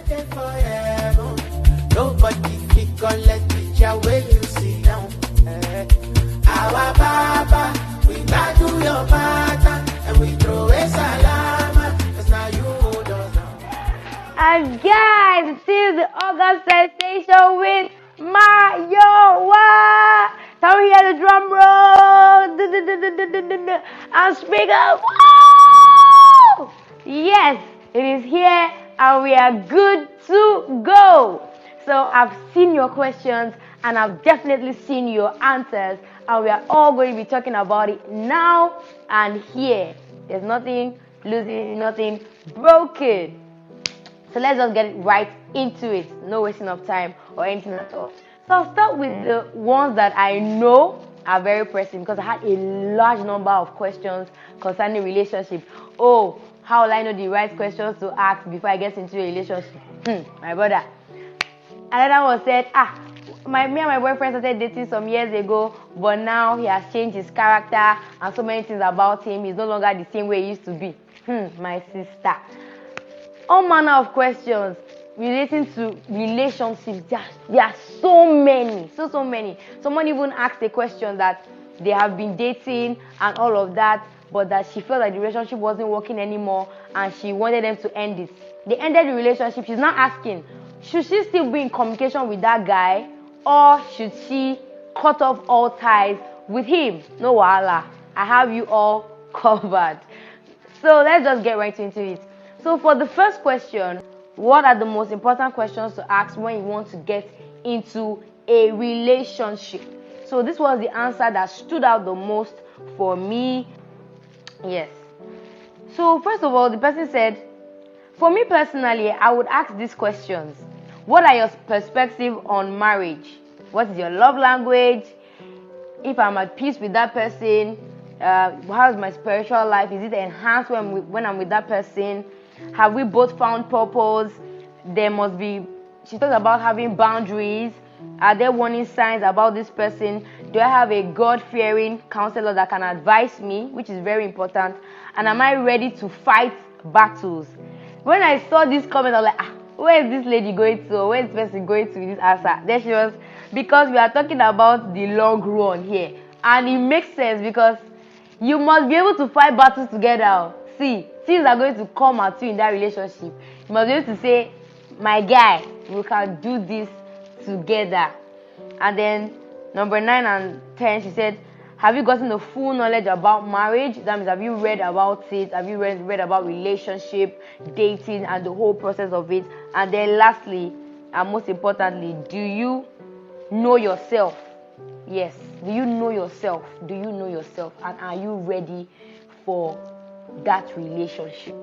there forever. Nobody can collect the way you sit down. Our Baba, we got do your pattern and we throw a salama. Cause now you hold us down. And guys, this is the August sensation with Mayowa. Can we hear the drum roll? And speakers. Woo! Yes, it is here and we are good to go. So I've seen your questions and I've definitely seen your answers, and we are all going to be talking about it now and here. There's nothing losing, nothing broken. So let's just get right into it. No wasting of time or anything at all. So I'll start with the ones that I know are very pressing, because I had a large number of questions concerning relationship. Oh, how will I know the right questions to ask before I get into a relationship? My brother. Another one said, me and my boyfriend started dating some years ago, but now he has changed his character and so many things about him. He's no longer the same way he used to be. My sister. All manner of questions relating to relationships. There are so many. So many. Someone even asked a question that they have been dating and all of that, but that she felt like the relationship wasn't working anymore and she wanted them to end it. They ended the relationship. She's not asking, should she still be in communication with that guy, or should she cut off all ties with him? No wahala. I have you all covered. So let's just get right into it. So for the first question, what are the most important questions to ask when you want to get into a relationship? So this was the answer that stood out the most for me. Yes. So first of all, the person said, for me personally, I would ask these questions. What are your perspectives on marriage? What is your love language? If I'm at peace with that person, how is my spiritual life? Is it enhanced when I'm with that person? Have we both found purpose? There must be, she talks about having boundaries. Are there warning signs about this person? Do I have a God-fearing counselor that can advise me, which is very important? And am I ready to fight battles? When I saw this comment, I was like, where is this lady going to? Where is this person going to with this answer? There she was, because we are talking about the long run here. And it makes sense, because you must be able to fight battles together. See, things are going to come at you in that relationship. You must be able to say, my guy, we can do this together. And then number 9 and 10, she said, have you gotten the full knowledge about marriage? That means, have you read about it? Have you read about relationship, dating, and the whole process of it? And then lastly, and most importantly, do you know yourself? Yes. Do you know yourself? Do you know yourself? And are you ready for that relationship?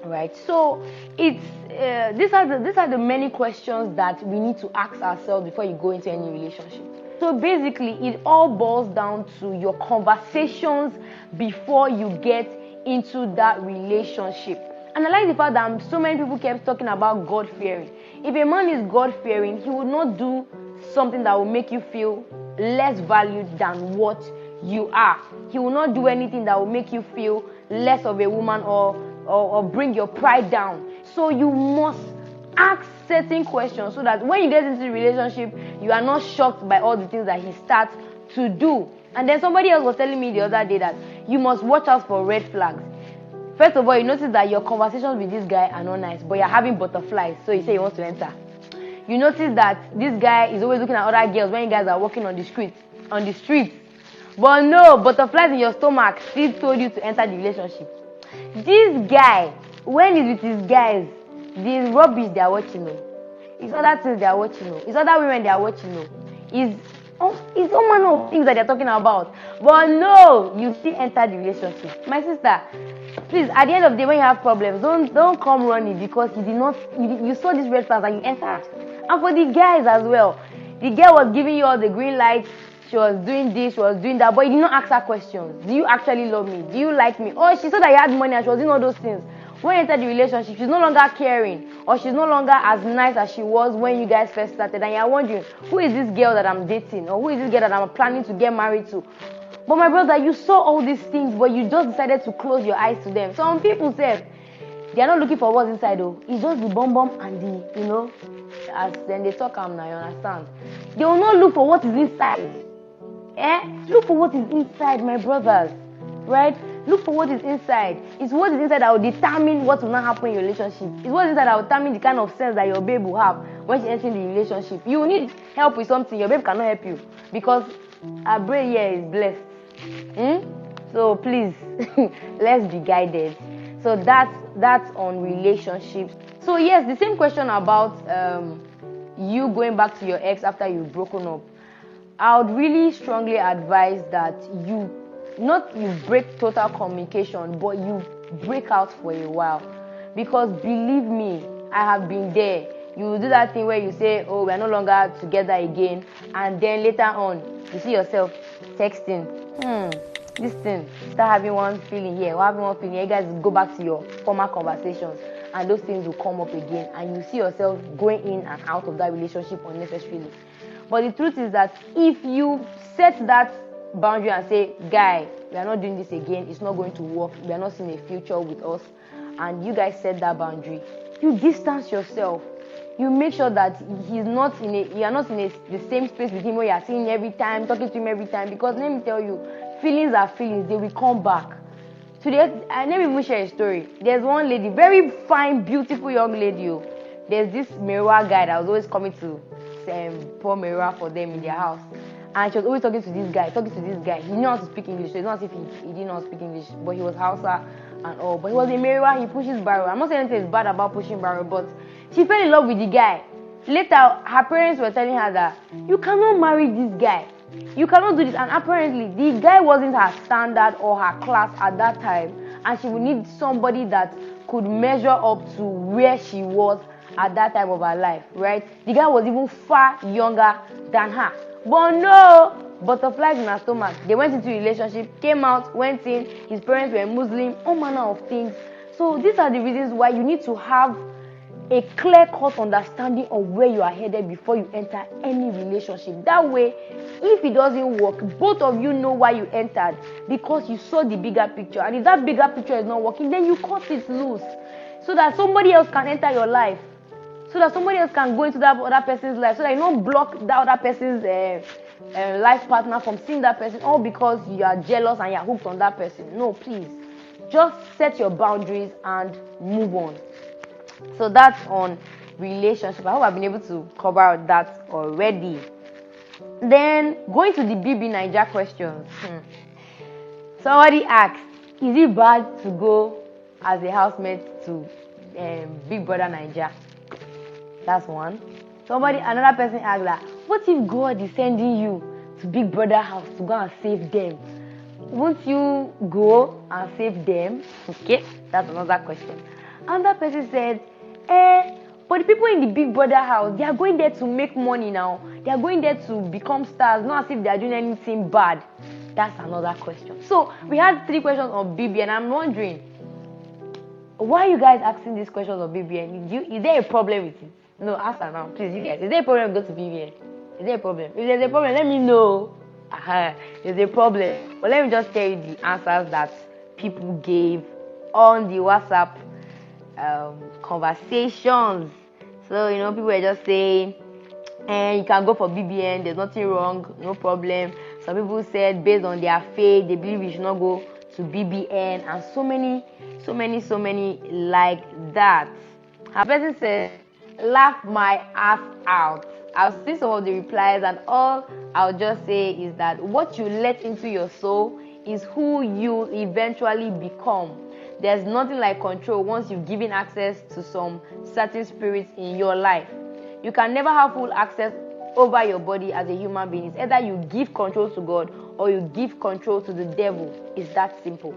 Right. So it's these are the many questions that we need to ask ourselves before you go into any relationship. So basically, it all boils down to your conversations before you get into that relationship. And I like the fact that so many people kept talking about God-fearing. If a man is God-fearing, he will not do something that will make you feel less valued than what you are. He will not do anything that will make you feel less of a woman or bring your pride down. So you must ask certain questions so that when you get into the relationship, you are not shocked by all the things that he starts to do. And then somebody else was telling me the other day that you must watch out for red flags. First of all, you notice that your conversations with this guy are not nice, but you're having butterflies, so you say you want to enter. You notice that this guy is always looking at other girls when you guys are walking on the streets. But no, butterflies in your stomach still told you to enter the relationship. This guy, when he's with his guys, the rubbish they are watching, it's other things they are watching, it's other women they are watching, it's all manner of things that they're talking about. But no, you still enter the relationship. My sister, please, at the end of the day, when you have problems, don't come running because you saw these red flags and you entered. And for the guys as well, the girl was giving you all the green lights. She was doing this, she was doing that, but you did not ask her questions. Do you actually love me? Do you like me? Or she said that you had money and she was doing all those things. When you enter the relationship, she's no longer caring, or she's no longer as nice as she was when you guys first started, and you're wondering, who is this girl that I'm dating, or who is this girl that I'm planning to get married to? But my brother, you saw all these things, but you just decided to close your eyes to them. Some people said, They are not looking for what's inside though. It's just the bomb and the, as then they talk now, you understand? They will not look for what is inside. Look for what is inside, my brothers. Right? Look for what is inside. It's what is inside that will determine what will not happen in your relationship. It's what is inside that will determine the kind of sense that your babe will have when she enters the relationship. You will need help with something. Your babe cannot help you because her brain here is blessed. So please, let's be guided. So that's on relationships. So yes, the same question about you going back to your ex after you've broken up. I would really strongly advise that you break total communication, but you break out for a while. Because believe me, I have been there. You do that thing where you say, oh, we're no longer together again, and then later on, you see yourself texting. This thing, start having one feeling here, or having one feeling here. You guys go back to your former conversations, and those things will come up again, and you see yourself going in and out of that relationship unnecessarily. But the truth is that if you set that boundary and say, guy, we are not doing this again, it's not going to work, we are not seeing a future with us, and you guys set that boundary, you distance yourself. You make sure that you are not in the same space with him where you are seeing him every time, talking to him every time, because let me tell you, feelings are feelings, they will come back. Today, I never even share a story. There's one lady, very fine, beautiful young lady. There's this Mayowa guy that was always coming to pour Mayowa for them in their house. And she was always talking to this guy. He knew how to speak English, so it's not as if he didn't know how to speak English, but he was Hausa and all. But he was a Mayowa, he pushes barrel. I'm not saying anything is bad about pushing barrel, but she fell in love with the guy. Later, her parents were telling her that, you cannot marry this guy. You cannot do this. And apparently, the guy wasn't her standard or her class at that time. And she would need somebody that could measure up to where she was at that time of her life, right? The guy was even far younger than her. But no, butterflies in her stomach. They went into a relationship, came out, went in. His parents were Muslim, all manner of things. So these are the reasons why you need to have a clear-cut understanding of where you are headed before you enter any relationship. That way, if it doesn't work, both of you know why you entered, because you saw the bigger picture. And if that bigger picture is not working, then you cut it loose so that somebody else can enter your life, so that somebody else can go into that other person's life, so that you don't block that other person's life partner from seeing that person, all because you are jealous and you are hooked on that person. No, please. Just set your boundaries and move on. So that's on relationship. I hope I've been able to cover that already. Then going to the BB Naija questions. Somebody asked, is it bad to go as a housemate to Big Brother Naija? That's one. Another person asked that, what if God is sending you to Big Brother house to go and save them? Won't you go and save them? Okay, that's another question. Another person said, but the people in the Big Brother house, they are going there to make money now. They are going there to become stars, not as if they are doing anything bad. That's another question. So we had 3 questions on BB, and I'm wondering, why are you guys asking these questions on BBN? Is there a problem with it? No, answer now, please, you guys. Is there a problem with go to BBN? Is there a problem? If there's a problem, let me know. There's a problem. But let me just tell you the answers that people gave on the WhatsApp conversations. So, people were just saying, you can go for BBN, there's nothing wrong, no problem. Some people said based on their faith, they believe you should not go to BBN, and so many like that. A person said, laugh my ass out. I'll see some of the replies, and all I'll just say is that what you let into your soul is who you eventually become. There's nothing like control once you've given access to some certain spirits in your life. You can never have full access over your body as a human being. It's either you give control to God or you give control to the devil. It's that simple.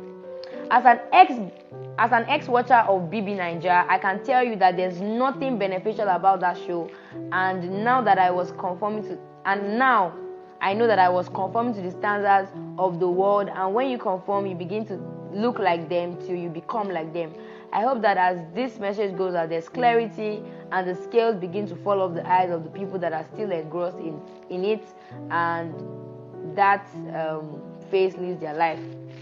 As an ex-watcher of BB Naija, I can tell you that there's nothing beneficial about that show. And now that I was conforming to, and now I know that I was conforming to the standards of the world. And when you conform, you begin to look like them till you become like them. I hope that as this message goes out, there's clarity and the scales begin to fall off the eyes of the people that are still engrossed in it, and that face leads their life.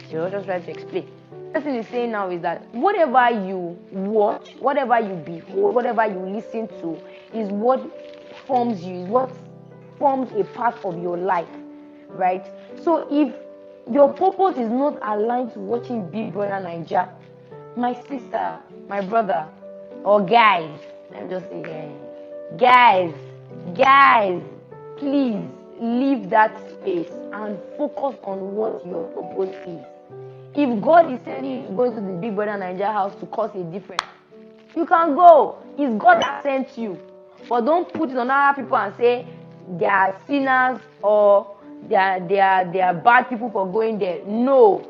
She was just trying to explain. person is saying now is that whatever you watch, whatever you behold, whatever you listen to is what forms you, is what forms a part of your life, right? So if your purpose is not aligned to watching Big Brother Naija, my sister, my brother, or guys, let me just say guys, please leave that space and focus on what your purpose is. If God is sending you to go to the Big Brother Naija house to cause a difference, you can go. It's God that sent you. But don't put it on other people and say they are sinners or they are bad people for going there. No.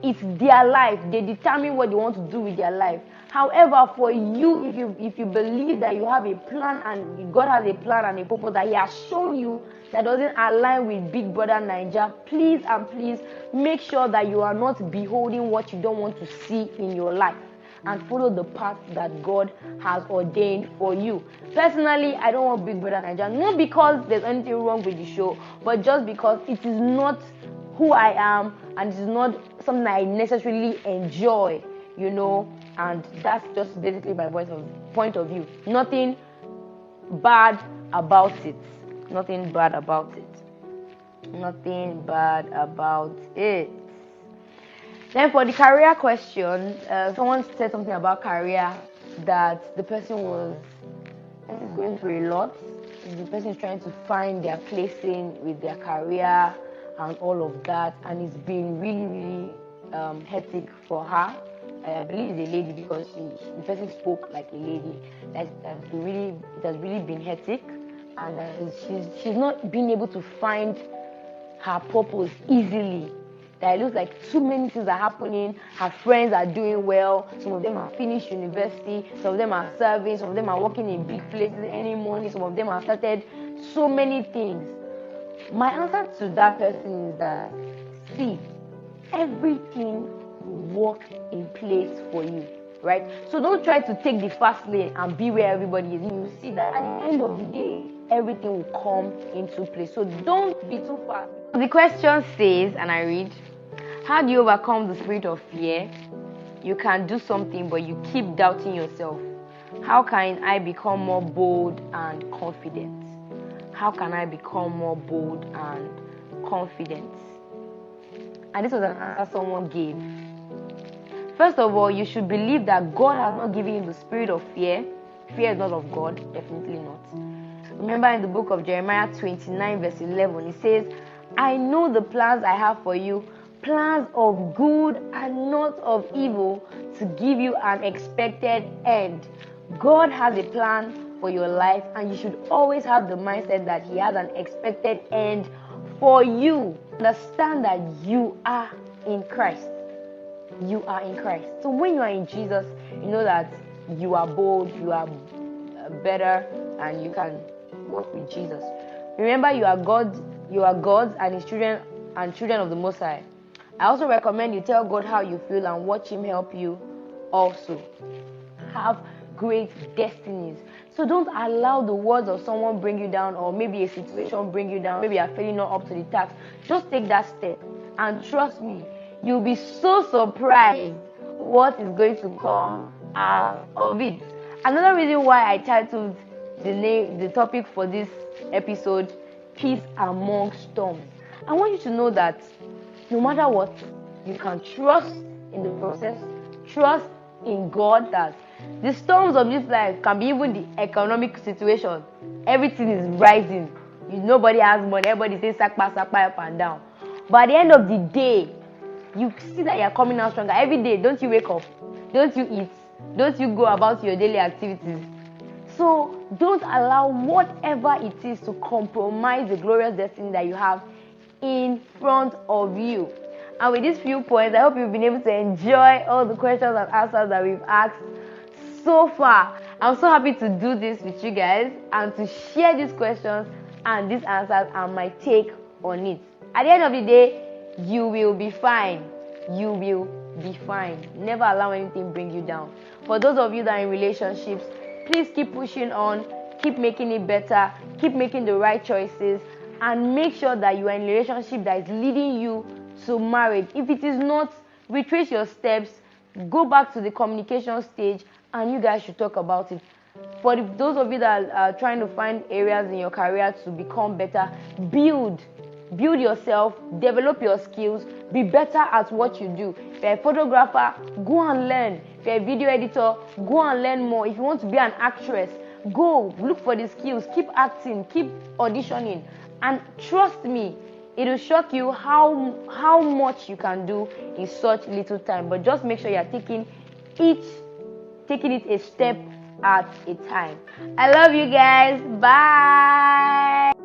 It's their life. They determine what they want to do with their life. However, for you, if you believe that you have a plan and God has a plan and a purpose that He has shown you that doesn't align with Big Brother Naija, please and please make sure that you are not beholding what you don't want to see in your life, and follow the path that God has ordained for you. Personally, I don't want Big Brother Naija, not because there's anything wrong with the show, but just because it is not who I am and it is not something I necessarily enjoy, and that's just basically my point of view. Nothing bad about it. Nothing bad about it. Nothing bad about it. Then for the career question, someone said something about career, that the person was going through a lot. The person is trying to find their placing with their career and all of that, and it's been really, really hectic for her. I believe it's a lady because the person spoke like a lady. It has really been hectic, and she's not been able to find her purpose easily. That it looks like too many things are happening. Her friends are doing well. Some of them have finished university. Some of them are serving. Some of them are working in big places any morning. Some of them have started so many things. My answer to that person is that, see, everything will work in place for you, right? So don't try to take the fast lane and be where everybody is. You see that at the end of the day, everything will come into place. So don't be too fast. The question says, and I read, how do you overcome the spirit of fear? You can do something, but you keep doubting yourself. How can I become more bold and confident? How can I become more bold and confident? And this was an answer someone gave. First of all, you should believe that God has not given you the spirit of fear. Fear is not of God, definitely not. Remember in the book of Jeremiah 29 verse 11, it says, I know the plans I have for you, plans of good and not of evil, to give you an expected end. God has a plan for your life, and you should always have the mindset that He has an expected end for you. Understand that you are in Christ. You are in Christ. So when you are in Jesus, you know that you are bold, you are better, and you can walk with Jesus. Remember, you are God's and His children and children of the Most High. I also recommend you tell God how you feel and watch Him help you also have great destinies. So don't allow the words of someone bring you down, or maybe a situation bring you down. Maybe you're feeling not up to the task. Just take that step, and trust me, you'll be so surprised what is going to come out of it. Another reason why I titled the topic for this episode, Peace Among Storms. I want you to know that no matter what, you can trust in the process, trust in God, that the storms of this life can be even the economic situation. Everything is rising. Nobody has money. Everybody says sakpa up and down. But at the end of the day, you see that you're coming out stronger. Every day, don't you wake up? Don't you eat? Don't you go about your daily activities? So don't allow whatever it is to compromise the glorious destiny that you have in front of you. And with these few points, I hope you've been able to enjoy all the questions and answers that we've asked so far. I'm so happy to do this with you guys and to share these questions and these answers and my take on it. At the end of the day, you will be fine. You will be fine. Never allow anything bring you down. For those of you that are in relationships, please keep pushing on, keep making it better, keep making the right choices, and make sure that you are in a relationship that is leading you to marriage. If it is not, retrace your steps, go back to the communication stage, and you guys should talk about it. For those of you that are trying to find areas in your career to become better, build yourself, develop your skills, be better at what you do. If you're a photographer, go and learn. If you're a video editor, go and learn more. If you want to be an actress, go look for the skills, keep acting, keep auditioning, and trust me, it will shock you how much you can do in such little time. But just make sure you're taking it a step at a time. I love you guys. Bye.